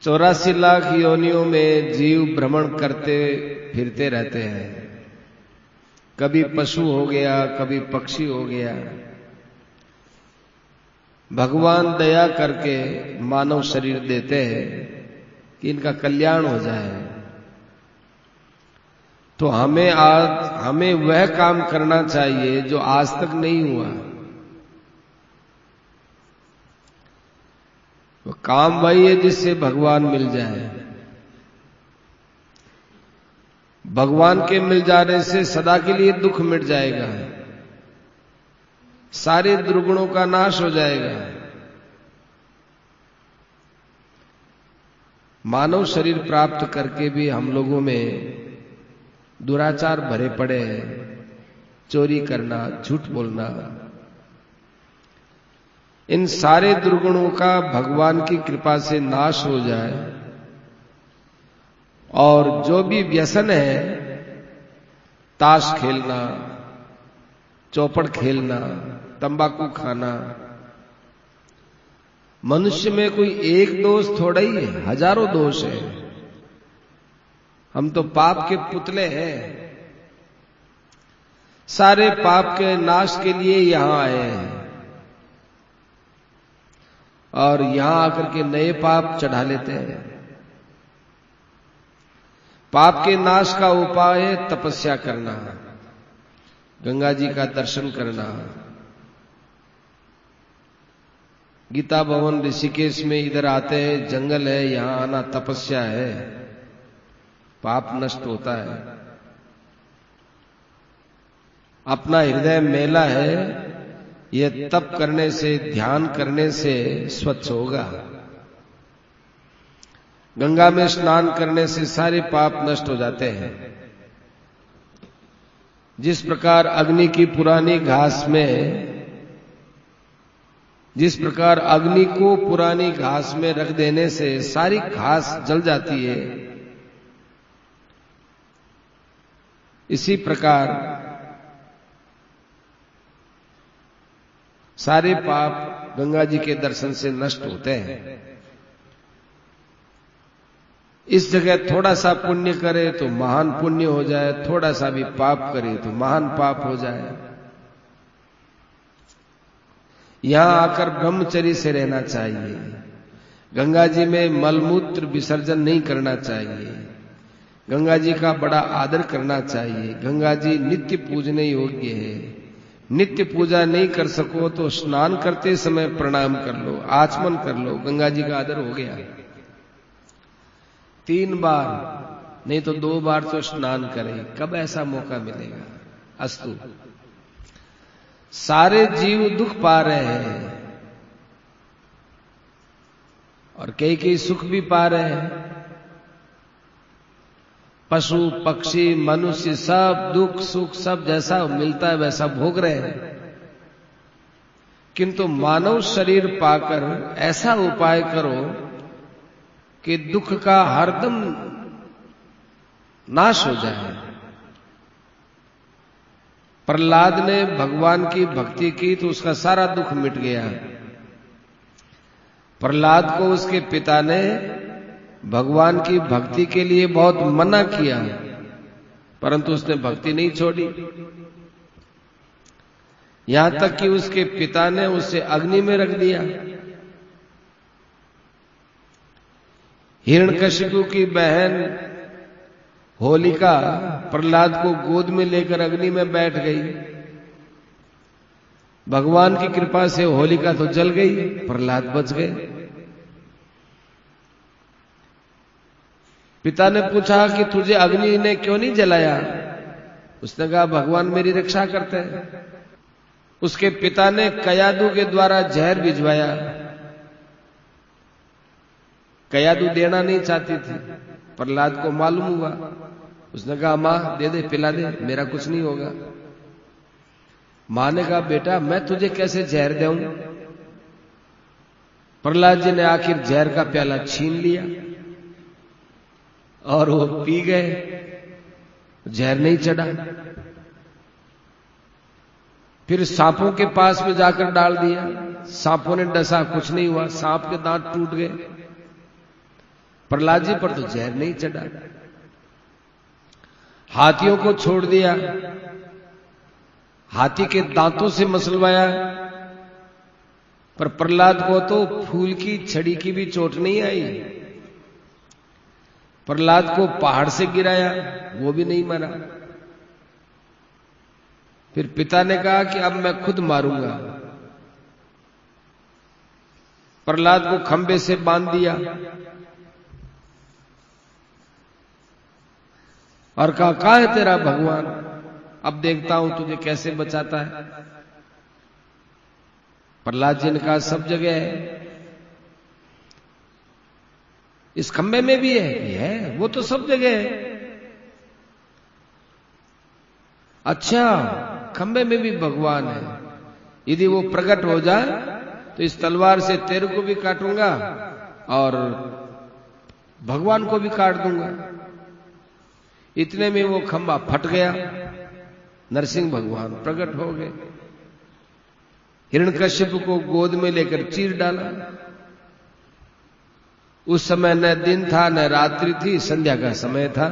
84 लाख योनियों में जीव भ्रमण करते फिरते रहते हैं। कभी पशु हो गया, कभी पक्षी हो गया। भगवान दया करके मानव शरीर देते हैं कि इनका कल्याण हो जाए। तो हमें वह काम करना चाहिए जो आज तक नहीं हुआ। वो काम वही है जिससे भगवान मिल जाए। भगवान के मिल जाने से सदा के लिए दुख मिट जाएगा, सारे दुर्गुणों का नाश हो जाएगा। मानव शरीर प्राप्त करके भी हम लोगों में दुराचार भरे पड़े हैं। चोरी करना, झूठ बोलना, इन सारे दुर्गुणों का भगवान की कृपा से नाश हो जाए और जो भी व्यसन है, ताश खेलना, चौपड़ खेलना, तंबाकू खाना, मनुष्य में कोई एक दोष थोड़ा ही है, हजारों दोष है। हम तो पाप के पुतले हैं। सारे पाप के नाश के लिए यहां आए हैं और यहां आकर के नए पाप चढ़ा लेते हैं। पाप के नाश का उपाय है तपस्या करना, गंगा जी का दर्शन करना। गीता भवन ऋषिकेश में इधर आते हैं, जंगल है, यहां आना तपस्या है, पाप नष्ट होता है। अपना हृदय मेला है, यह तप करने से, ध्यान करने से स्वच्छ होगा। गंगा में स्नान करने से सारे पाप नष्ट हो जाते हैं। जिस प्रकार अग्नि की पुरानी घास में, जिस प्रकार अग्नि को पुरानी घास में रख देने से सारी घास जल जाती है, इसी प्रकार सारे पाप गंगा जी के दर्शन से नष्ट होते हैं। इस जगह थोड़ा सा पुण्य करे तो महान पुण्य हो जाए, थोड़ा सा भी पाप करे तो महान पाप हो जाए। यहां आकर ब्रह्मचर्य से रहना चाहिए। गंगा जी में मलमूत्र विसर्जन नहीं करना चाहिए। गंगा जी का बड़ा आदर करना चाहिए। गंगा जी नित्य पूजने योग्य है। नित्य पूजा नहीं कर सको तो स्नान करते समय प्रणाम कर लो, आचमन कर लो, गंगा जी का आदर हो गया। 3 बार नहीं तो 2 बार तो स्नान करें। कब ऐसा मौका मिलेगा? अस्तु। सारे जीव दुख पा रहे हैं और कई सुख भी पा रहे हैं। पशु पक्षी मनुष्य सब दुख सुख सब जैसा मिलता है वैसा भोग रहे हैं। किंतु मानव शरीर पाकर ऐसा उपाय करो कि दुख का हरदम नाश हो जाए। प्रहलाद ने भगवान की भक्ति की तो उसका सारा दुख मिट गया। प्रहलाद को उसके पिता ने भगवान की भक्ति के लिए बहुत मना किया, परंतु उसने भक्ति नहीं छोड़ी। यहां तक कि उसके पिता ने उसे अग्नि में रख दिया। हिरण्यकशिपु की बहन होलिका प्रहलाद को गोद में लेकर अग्नि में बैठ गई। भगवान की कृपा से होलिका तो जल गई, प्रहलाद बच गए। पिता ने पूछा कि तुझे अग्नि ने क्यों नहीं जलाया? उसने कहा भगवान मेरी रक्षा करते हैं। उसके पिता ने कयादू के द्वारा जहर भिजवाया। कयादू देना नहीं चाहती थी, प्रहलाद को मालूम हुआ। उसने कहा मां दे दे, पिला दे, मेरा कुछ नहीं होगा। मां ने कहा बेटा मैं तुझे कैसे जहर दूं? प्रहलाद जी ने आखिर जहर का प्याला छीन लिया और वो पी गए। जहर नहीं चढ़ा। फिर सांपों के पास में जाकर डाल दिया। सांपों ने डसा, कुछ नहीं हुआ। सांप के दांत टूट गए। प्रहलाद जी पर तो जहर नहीं चढ़ा। हाथियों को छोड़ दिया, हाथी के दांतों से मसलवाया, पर प्रहलाद को तो फूल की छड़ी की भी चोट नहीं आई। प्रहलाद को पहाड़ से गिराया, वो भी नहीं मरा। फिर पिता ने कहा कि अब मैं खुद मारूंगा। प्रहलाद को खंबे से बांध दिया और कहा, कहां है तेरा भगवान, अब देखता हूं तुझे कैसे बचाता है। प्रहलाद जी ने कहा, सब जगह है, इस खंबे में भी है, वो तो सब जगह है। अच्छा, खंबे में भी भगवान है, यदि वो प्रकट हो जाए तो इस तलवार से तेरे को भी काटूंगा और भगवान को भी काट दूंगा। इतने में वो खंबा फट गया, नरसिंह भगवान प्रकट हो गए, हिरण्यकश्यप को गोद में लेकर चीर डाला। उस समय न दिन था न रात्रि थी, संध्या का समय था।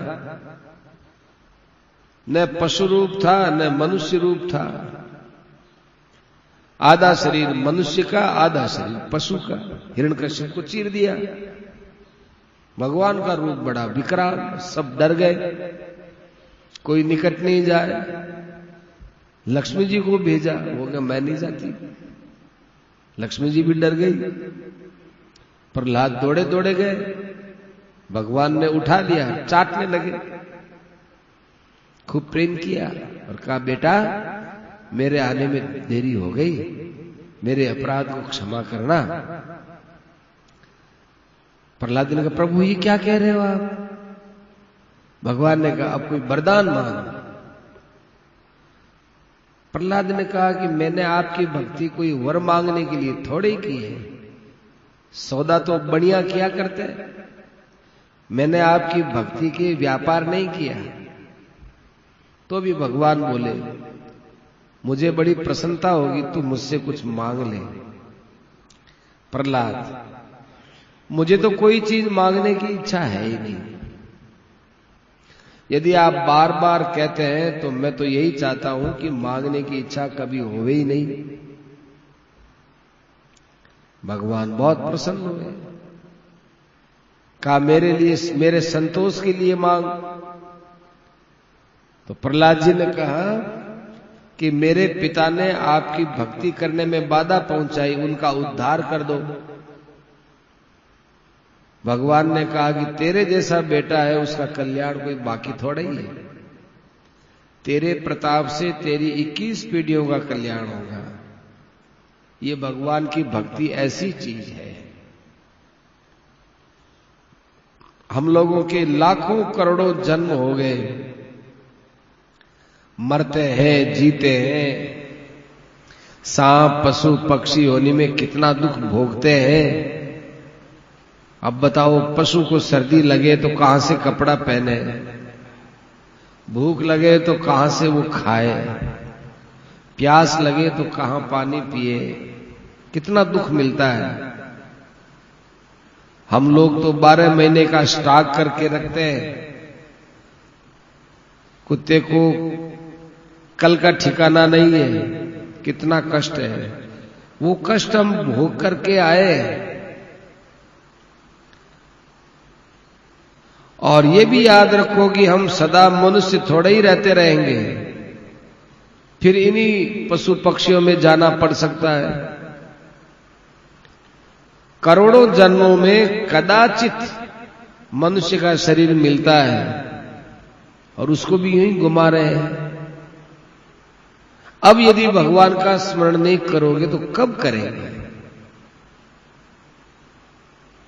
न पशु रूप था न मनुष्य रूप था, आधा शरीर मनुष्य का आधा शरीर पशु का। हिरण्यकश्यप को चीर दिया। भगवान का रूप बड़ा विकराल, सब डर गए, कोई निकट नहीं जाए। लक्ष्मी जी को भेजा, वो कहा मैं नहीं जाती। लक्ष्मी जी भी डर गई। प्रहलाद दौड़े दौड़े गए, भगवान ने उठा लिया, चाटने लगे, खूब प्रेम किया और कहा, बेटा मेरे आने में देरी हो गई, मेरे अपराध को क्षमा करना। प्रहलाद ने कहा, प्रभु ये क्या कह रहे हो आप? भगवान ने कहा, अब कोई वरदान मांग। प्रहलाद ने कहा कि मैंने आपकी भक्ति कोई वर मांगने के लिए थोड़े की है, सौदा तो बढ़िया किया करते हैं। मैंने आपकी भक्ति के व्यापार नहीं किया। तो भी भगवान बोले, मुझे बड़ी प्रसन्नता होगी तू मुझसे कुछ मांग ले। प्रहलाद, मुझे तो कोई चीज मांगने की इच्छा है ही नहीं। यदि आप बार बार कहते हैं तो मैं तो यही चाहता हूं कि मांगने की इच्छा कभी होवे ही नहीं। भगवान बहुत प्रसन्न हुए, कहा मेरे लिए, मेरे संतोष के लिए मांग। तो प्रहलाद जी ने कहा कि मेरे पिता ने आपकी भक्ति करने में बाधा पहुंचाई, उनका उद्धार कर दो। भगवान ने कहा कि तेरे जैसा बेटा है, उसका कल्याण कोई बाकी थोड़ा ही है। तेरे प्रताप से तेरी 21 पीढ़ियों का कल्याण होगा। ये भगवान की भक्ति ऐसी चीज है। हम लोगों के लाखों करोड़ों जन्म हो गए, मरते हैं जीते हैं, सांप पशु पक्षी होने में कितना दुख भोगते हैं। अब बताओ, पशु को सर्दी लगे तो कहां से कपड़ा पहने, भूख लगे तो कहां से वो खाए, प्यास लगे तो कहां पानी पिए, कितना दुख मिलता है। हम लोग तो 12 महीने का स्टॉक करके रखते हैं। कुत्ते को कल का ठिकाना नहीं है, कितना कष्ट है, वो कष्ट हम भोग करके आए। और ये भी याद रखो कि हम सदा मनुष्य थोड़े ही रहते रहेंगे, फिर इन्हीं पशु पक्षियों में जाना पड़ सकता है। करोड़ों जन्मों में कदाचित मनुष्य का शरीर मिलता है और उसको भी यूं ही गुमा रहे हैं। अब यदि भगवान का स्मरण नहीं करोगे तो कब करेंगे?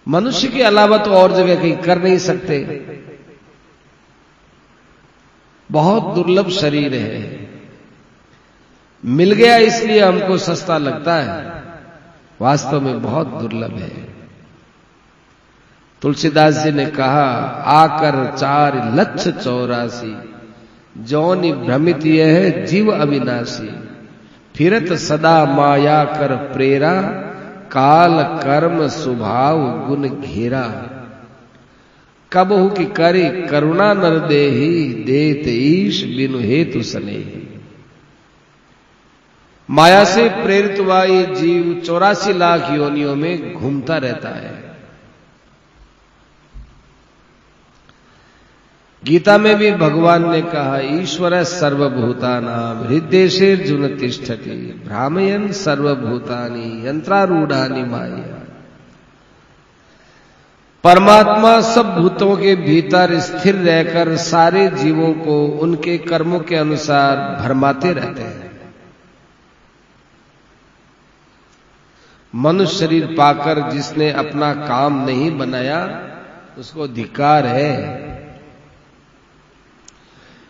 मनुष्य के अलावा तो और जगह कहीं कर नहीं सकते। बहुत दुर्लभ शरीर है, मिल गया इसलिए हमको सस्ता लगता है, वास्तव में बहुत दुर्लभ है। तुलसीदास जी ने कहा, आकर 4,84,000 जौनि भ्रमित यह जीव अविनाशी, फिरत सदा माया कर प्रेरा, काल कर्म स्वभाव गुण घेरा। कबहु की करे करुणा नर देहि, देत ईश बिनु हेतु स्नेहि। माया से प्रेरित हुआ ये जीव 84 लाख योनियों में घूमता रहता है। गीता में भी भगवान ने कहा, ईश्वर सर्वभूतानां हृदयेषु तिष्ठति भ्रामयन् सर्वभूतानि यंत्रारूढ़ानि माया। परमात्मा सब भूतों के भीतर स्थिर रहकर सारे जीवों को उनके कर्मों के अनुसार भरमाते रहते हैं। मनुष्य शरीर पाकर जिसने अपना काम नहीं बनाया उसको धिक्कार है।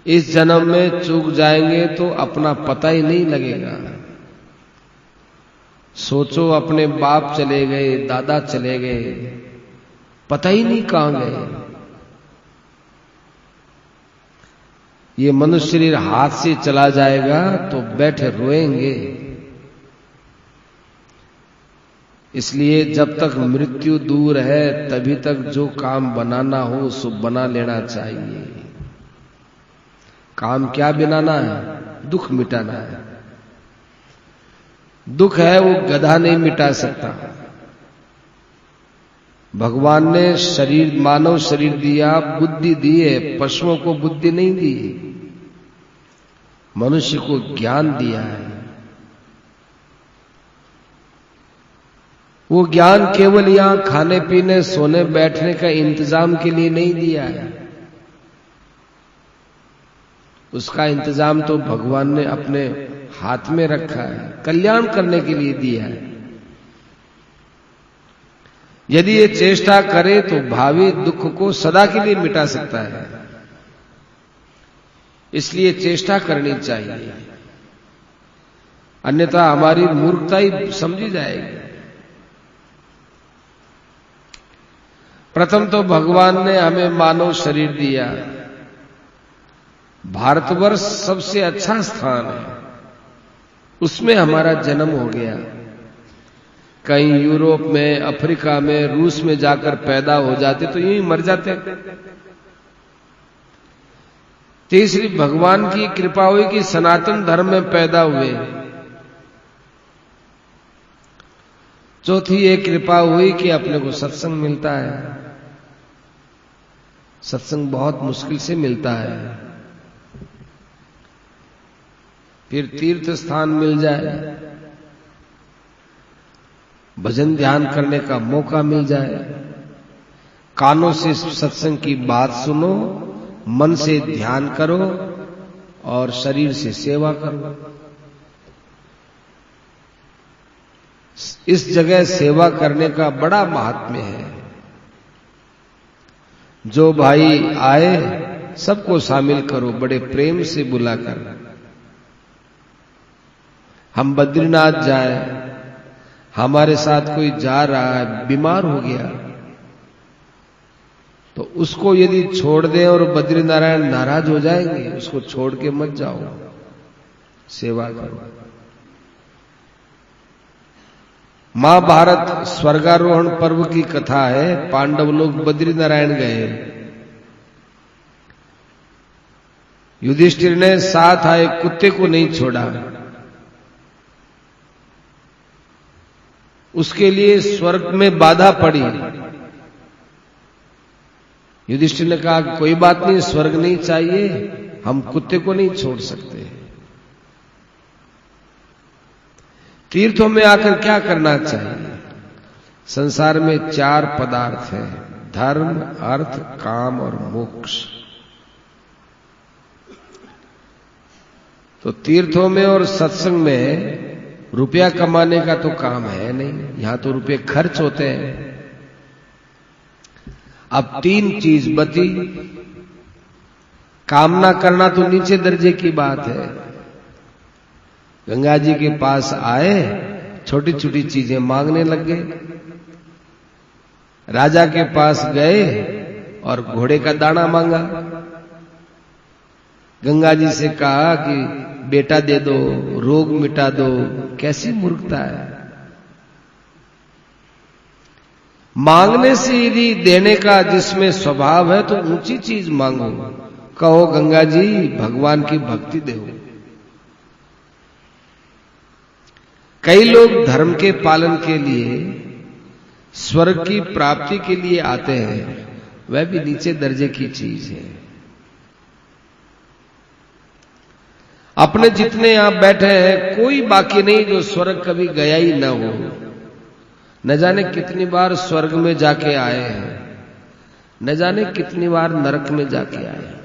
इस जन्म में चूक जाएंगे तो अपना पता ही नहीं लगेगा। सोचो, अपने बाप चले गए, दादा चले गए, पता ही नहीं कहां गए। ये मनुष्य शरीर हाथ से चला जाएगा तो बैठे रोएंगे। इसलिए जब तक मृत्यु दूर है तभी तक जो काम बनाना हो सो बना लेना चाहिए। काम क्या बनाना है? दुख मिटाना है। दुख है वो गधा नहीं मिटा सकता। भगवान ने शरीर, मानव शरीर दिया, बुद्धि दी है, पशुओं को बुद्धि नहीं दी, मनुष्य को ज्ञान दिया है। वो ज्ञान केवल यहां खाने पीने सोने बैठने का इंतजाम के लिए नहीं दिया है। उसका इंतजाम तो भगवान ने अपने हाथ में रखा है, कल्याण करने के लिए दिया है। यदि ये चेष्टा करे तो भावी दुख को सदा के लिए मिटा सकता है। इसलिए चेष्टा करनी चाहिए, अन्यथा हमारी मूर्खता ही समझी जाएगी। प्रथम तो भगवान ने हमें मानव शरीर दिया। भारतवर्ष सबसे अच्छा स्थान है, उसमें हमारा जन्म हो गया। कहीं यूरोप में, अफ्रीका में, रूस में जाकर पैदा हो जाते तो यूं ही मर जाते। तीसरी, भगवान की कृपा हुई कि सनातन धर्म में पैदा हुए। चौथी ये कृपा हुई कि अपने को सत्संग मिलता है। सत्संग बहुत मुश्किल से मिलता है। फिर तीर्थ स्थान मिल जाए, भजन ध्यान करने का मौका मिल जाए, कानों से सत्संग की बात सुनो, मन से ध्यान करो और शरीर से सेवा करो। इस जगह सेवा करने का बड़ा महात्म्य है। जो भाई आए सबको शामिल करो, बड़े प्रेम से बुलाकर। हम बद्रीनाथ जाए, हमारे साथ कोई जा रहा है, बीमार हो गया, तो उसको यदि छोड़ दें और बद्रीनारायण नाराज हो जाएंगे, उसको छोड़ के मत जाओ, सेवा करो। महाभारत स्वर्गारोहण पर्व की कथा है। पांडव लोग बद्रीनारायण गए। युधिष्ठिर ने साथ आए कुत्ते को नहीं छोड़ा। उसके लिए स्वर्ग में बाधा पड़ी। युधिष्ठिर ने कहा कोई बात नहीं, स्वर्ग नहीं चाहिए, हम कुत्ते को नहीं छोड़ सकते। तीर्थों में आकर क्या करना चाहिए? संसार में 4 पदार्थ हैं, धर्म, अर्थ, काम और मोक्ष। तो तीर्थों में और सत्संग में रुपया कमाने का तो काम है नहीं, यहां तो रुपये खर्च होते हैं। अब 3 चीज बची। कामना करना तो नीचे दर्जे की बात है। गंगा जी के पास आए, छोटी छोटी चीजें मांगने लग गए। राजा के पास गए और घोड़े का दाना मांगा। गंगा जी से कहा कि बेटा दे दो, रोग मिटा दो। कैसी मूर्खता है। मांगने से यदि देने का जिसमें स्वभाव है तो ऊंची चीज मांगो। कहो गंगा जी भगवान की भक्ति दो। कई लोग धर्म के पालन के लिए, स्वर्ग की प्राप्ति के लिए आते हैं, वह भी नीचे दर्जे की चीज है। अपने जितने यहां बैठे हैं कोई बाकी नहीं जो स्वर्ग कभी गया ही ना हो। न जाने कितनी बार स्वर्ग में जाके आए हैं, न जाने कितनी बार नरक में जाके आए हैं,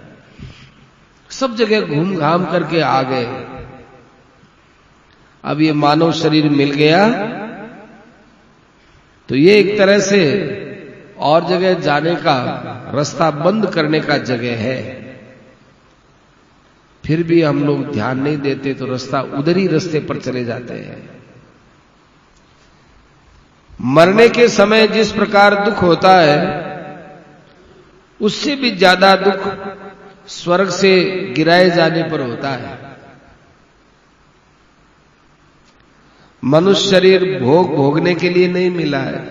सब जगह घूम घाम करके आ गए। अब ये मानव शरीर मिल गया तो ये एक तरह से और जगह जाने का रास्ता बंद करने का जगह है। फिर भी हम लोग ध्यान नहीं देते तो रास्ता उधर ही रास्ते पर चले जाते हैं। मरने के समय जिस प्रकार दुख होता है उससे भी ज्यादा दुख स्वर्ग से गिराए जाने पर होता है। मनुष्य शरीर भोग भोगने के लिए नहीं मिला है।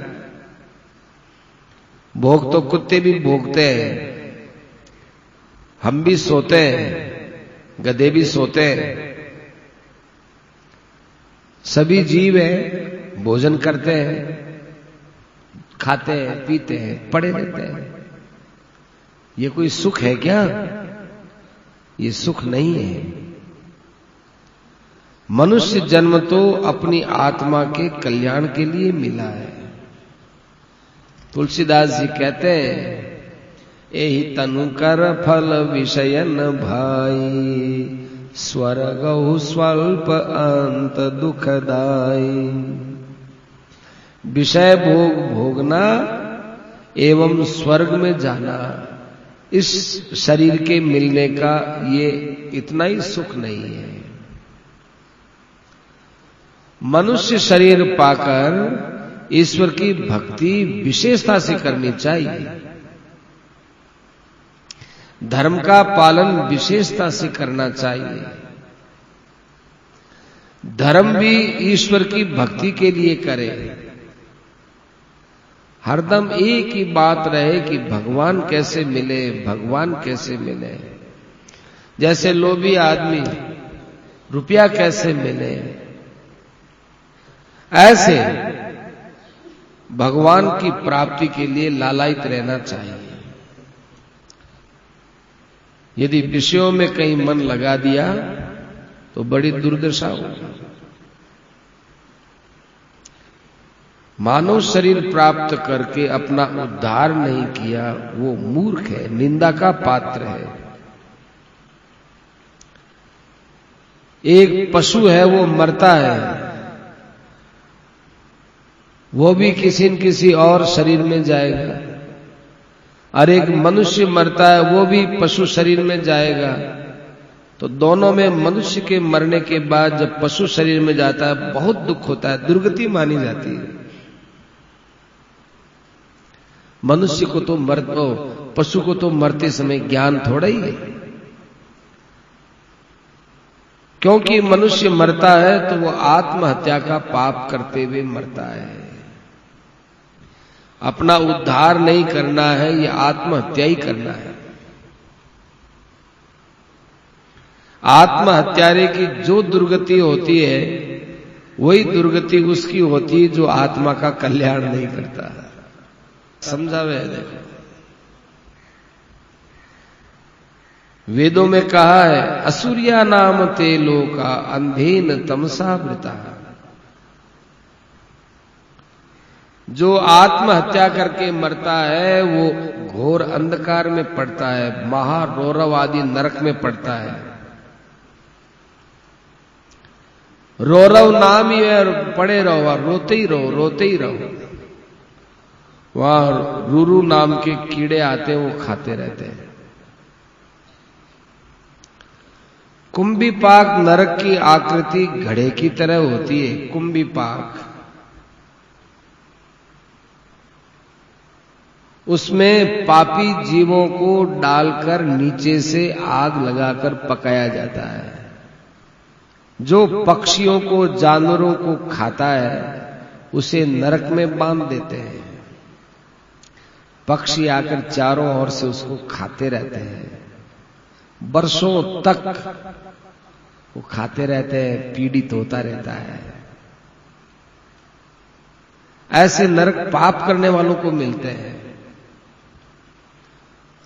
भोग तो कुत्ते भी भोगते हैं, हम भी सोते हैं, गधे भी सोते हैं, सभी जीव हैं, भोजन करते हैं, खाते हैं, पीते हैं, पड़े रहते हैं। ये कोई सुख है क्या? ये सुख नहीं है। मनुष्य जन्म तो अपनी आत्मा के कल्याण के लिए मिला है। तुलसीदास जी कहते हैं, एहि तनु कर फल विषयन भाई, स्वर्गहु स्वल्प अंत दुखदाई। विषय भोग भोगना एवं स्वर्ग में जाना, इस शरीर के मिलने का ये इतना ही सुख नहीं है। मनुष्य शरीर पाकर ईश्वर की भक्ति विशेषता से करनी चाहिए। धर्म का पालन विशेषता से करना चाहिए। धर्म भी ईश्वर की भक्ति के लिए करे। हरदम एक ही बात रहे कि भगवान कैसे मिले, भगवान कैसे मिले। जैसे लोभी आदमी रुपया कैसे मिले, ऐसे भगवान की प्राप्ति के लिए लालायित रहना चाहिए। यदि विषयों में कहीं मन लगा दिया तो बड़ी दुर्दशा होगी। मानव शरीर प्राप्त करके अपना उद्धार नहीं किया वो मूर्ख है, निंदा का पात्र है। एक पशु है वो मरता है, वो भी किसी न किसी और शरीर में जाएगा, और एक मनुष्य मरता है वो भी पशु शरीर में जाएगा। तो दोनों में मनुष्य के मरने के बाद जब पशु शरीर में जाता है बहुत दुख होता है, दुर्गति मानी जाती है। मनुष्य को तो पशु को तो मरते समय ज्ञान थोड़ा ही है, क्योंकि मनुष्य मरता है तो वो आत्महत्या का पाप करते हुए मरता है। अपना उद्धार नहीं करना है, ये आत्महत्या ही करना है। आत्महत्यारे की जो दुर्गति होती है वही दुर्गति उसकी होती है जो आत्मा का कल्याण नहीं करता है। समझावे देखो, वेदों में कहा है, असुरिया नाम ते लोका अंधेन तमसा वृता। जो आत्महत्या करके मरता है वो घोर अंधकार में पड़ता है, महारौरव आदि नरक में पड़ता है। रौरव नाम ही है, पड़े रहो, रोते ही रहो, रोते ही रहो। वहां रूरू नाम के कीड़े आते हैं, वो खाते रहते हैं। कुंभीपाक नरक की आकृति घड़े की तरह होती है। कुंभीपाक, उसमें पापी जीवों को डालकर नीचे से आग लगाकर पकाया जाता है। जो पक्षियों को, जानवरों को खाता है उसे नरक में बांध देते हैं। पक्षी आकर चारों ओर से उसको खाते रहते हैं, वर्षों तक वो खाते रहते हैं, पीड़ित होता रहता है। ऐसे नरक पाप करने वालों को मिलते हैं।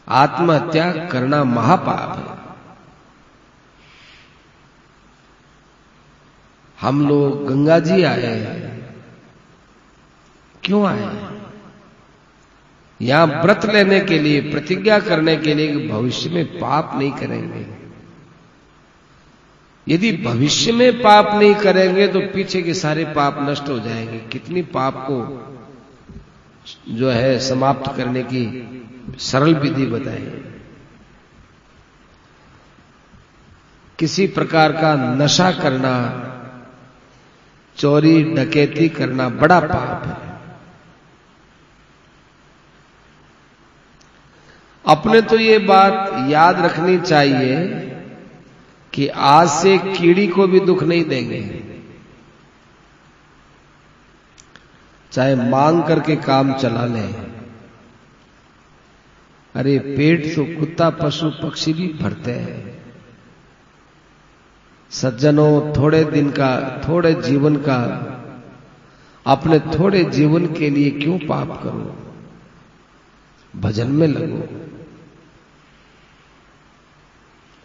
आत्महत्या करना महापाप है। हम लोग गंगा जी आए हैं, क्यों आए हैं? यहां व्रत लेने के लिए, प्रतिज्ञा करने के लिए कि भविष्य में पाप नहीं करेंगे। यदि भविष्य में पाप नहीं करेंगे तो पीछे के सारे पाप नष्ट हो जाएंगे। कितनी पाप को जो है समाप्त करने की सरल विधि बताएं। किसी प्रकार का नशा करना, चोरी डकैती करना बड़ा पाप है। अपने तो ये बात याद रखनी चाहिए कि आज से कीड़ी को भी दुख नहीं देंगे। चाहे मांग करके काम चला लें। अरे पेट तो कुत्ता पशु पक्षी भी भरते हैं। सज्जनों, थोड़े दिन का, थोड़े जीवन का, अपने थोड़े जीवन के लिए क्यों पाप करो? भजन में लगो।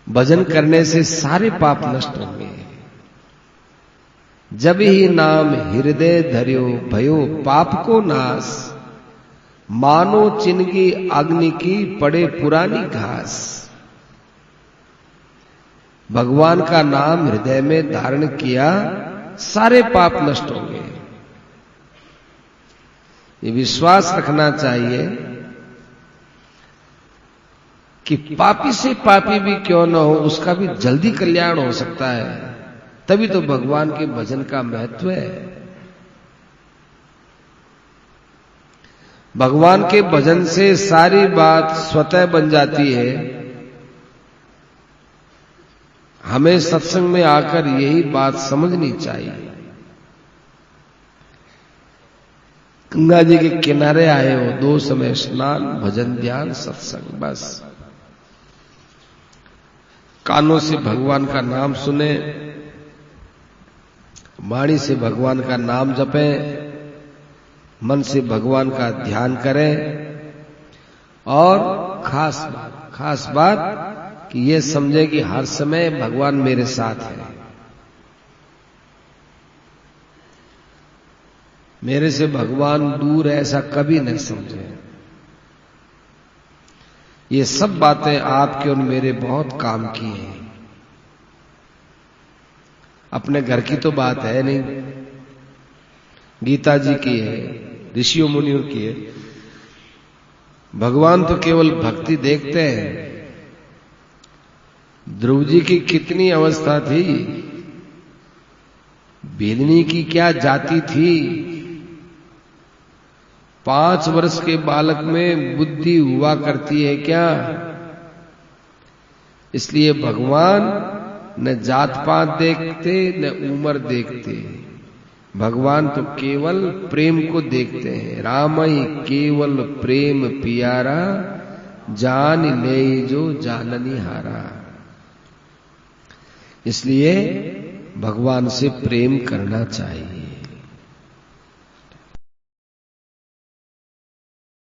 भजन करने से सारे पाप नष्ट होंगे। जब ही नाम हृदय धर्यो भयो पाप को नाश, मानो चिनगी अग्नि की पड़े पुरानी घास। भगवान का नाम हृदय में धारण किया, सारे पाप नष्ट होंगे। ये विश्वास रखना चाहिए कि पापी से पापी भी क्यों न हो, उसका भी जल्दी कल्याण हो सकता है। तभी तो भगवान के भजन का महत्व है। भगवान के भजन से सारी बात स्वतः बन जाती है। हमें सत्संग में आकर यही बात समझनी चाहिए। गंगा जी के किनारे आए हो, 2 समय स्नान, भजन, ध्यान, सत्संग, बस। कानों से भगवान का नाम सुने, वाणी से भगवान का नाम जपें, मन से भगवान का ध्यान करें। और खास बात कि ये समझे कि हर समय भगवान मेरे साथ है। मेरे से भगवान दूर है ऐसा कभी नहीं समझे। ये सब बातें आपके और मेरे बहुत काम की हैं। अपने घर की तो बात है नहीं, गीता जी की है, ऋषियों मुनियों की है। भगवान तो केवल भक्ति देखते हैं। ध्रुव जी की कितनी अवस्था थी, बेलनी की क्या जाति थी। 5 वर्ष के बालक में बुद्धि हुआ करती है क्या? इसलिए भगवान न जात पात देखते न उम्र देखते। भगवान तो केवल प्रेम को देखते हैं। रामई केवल प्रेम पियारा, जान ले जो जाननी हारा। इसलिए भगवान से प्रेम करना चाहिए।